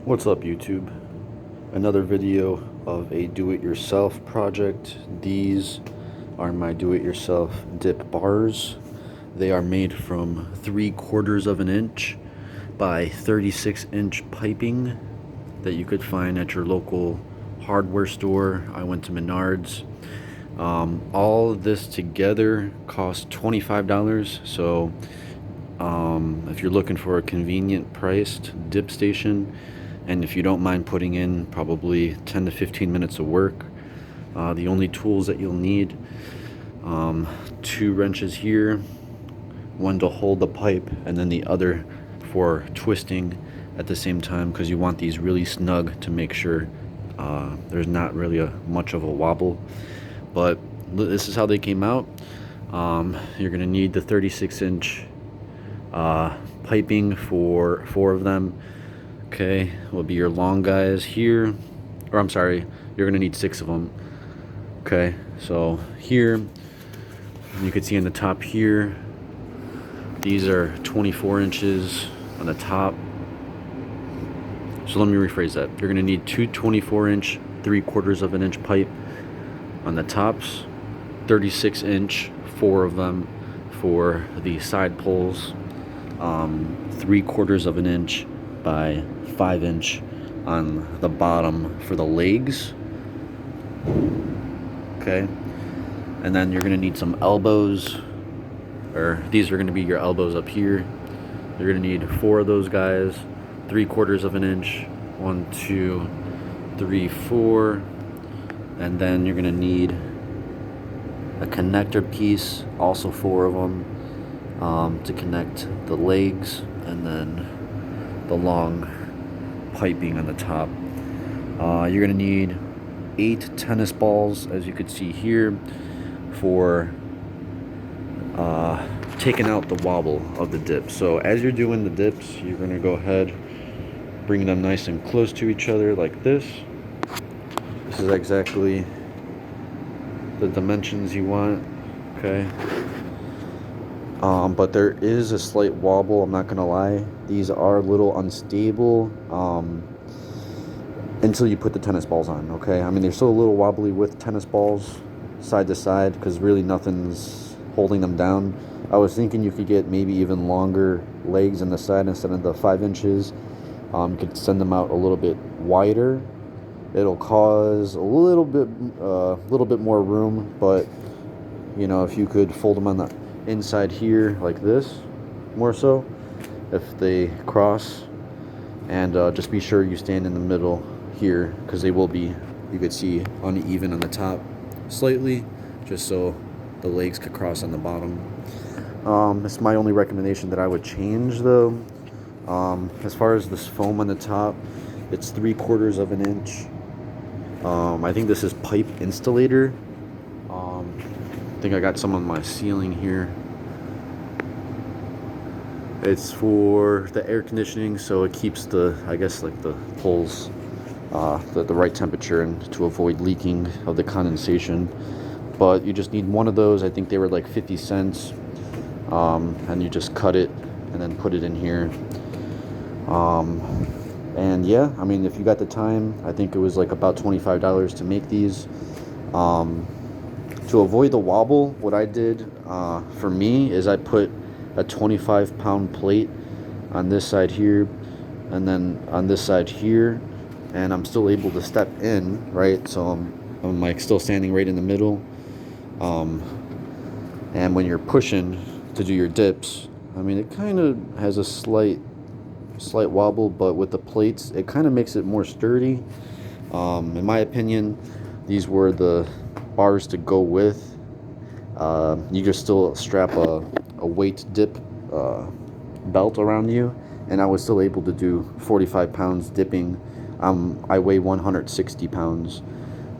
What's up, YouTube? Another video of a do-it-yourself project. These are my do-it-yourself dip bars. They are made from 3/4 of an inch by 36-inch piping that you could find at your local hardware store. I went to Menards. All of this together cost $25. So if you're looking for a convenient priced dip station, and if you don't mind putting in probably 10 to 15 minutes of work, the only tools that you'll need, 2 wrenches here, one to hold the pipe and then the other for twisting at the same time, because you want these really snug to make sure there's not really much of a wobble. But this is how they came out. You're gonna need the 36-inch piping for 4 of them. Okay, will be your long guys here, or I'm sorry, you're gonna need 6 of them. Okay, so here you can see in the top here, these are 24 inches on the top. So let me rephrase that. You're gonna need 2 24-inch 3/4 of an inch pipe on the tops, 36-inch 4 of them for the side poles, 3/4 of an inch by 5-inch on the bottom for the legs. Okay, and then you're gonna need some elbows, or these are gonna be your elbows up here. You're gonna need 4 of those guys, 3/4 of an inch, 1, 2, 3, 4, and then you're gonna need a connector piece, also 4 of them, to connect the legs, and then the long piping on the top. You're gonna need 8 tennis balls, as you could see here, for taking out the wobble of the dip. So as you're doing the dips, you're gonna go ahead, bring them nice and close to each other like this. This is exactly the dimensions you want. Okay. But there is a slight wobble, I'm not gonna lie. These are a little unstable until you put the tennis balls on. Okay, I mean, they're still a little wobbly with tennis balls side to side, because really nothing's holding them down. I was thinking you could get maybe even longer legs in the side instead of the 5 inches. You could send them out a little bit wider. It'll cause a little bit more room, but you know, if you could fold them on the inside here like this, more so, if they cross, and just be sure you stand in the middle here, because they will be, you could see, uneven on the top slightly, just so the legs could cross on the bottom. It's my only recommendation that I would change, though. As far as this foam on the top, it's 3/4 of an inch. I think this is pipe insulator. I think I got some on my ceiling here. It's for the air conditioning, so it keeps the, I guess, like the poles the right temperature, and to avoid leaking of the condensation. But you just need one of those. I think they were like 50 cents. And you just cut it and then put it in here. And yeah, I mean, if you got the time, I think it was like about $25 to make these. To avoid the wobble, what I did for me is I put a 25-pound plate on this side here, and then on this side here, and I'm still able to step in, right? So I'm like still standing right in the middle. And when you're pushing to do your dips, I mean, it kind of has a slight wobble, but with the plates, it kind of makes it more sturdy. In my opinion, these were the bars to go with. You just still strap a weight dip belt around you, and I was still able to do 45 pounds dipping. I weigh 160 pounds.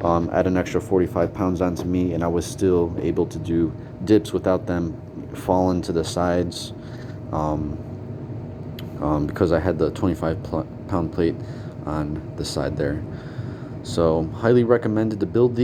Add an extra 45 pounds onto me, and I was still able to do dips without them falling to the sides, because I had the 25-pound plate on the side there. So highly recommended to build these.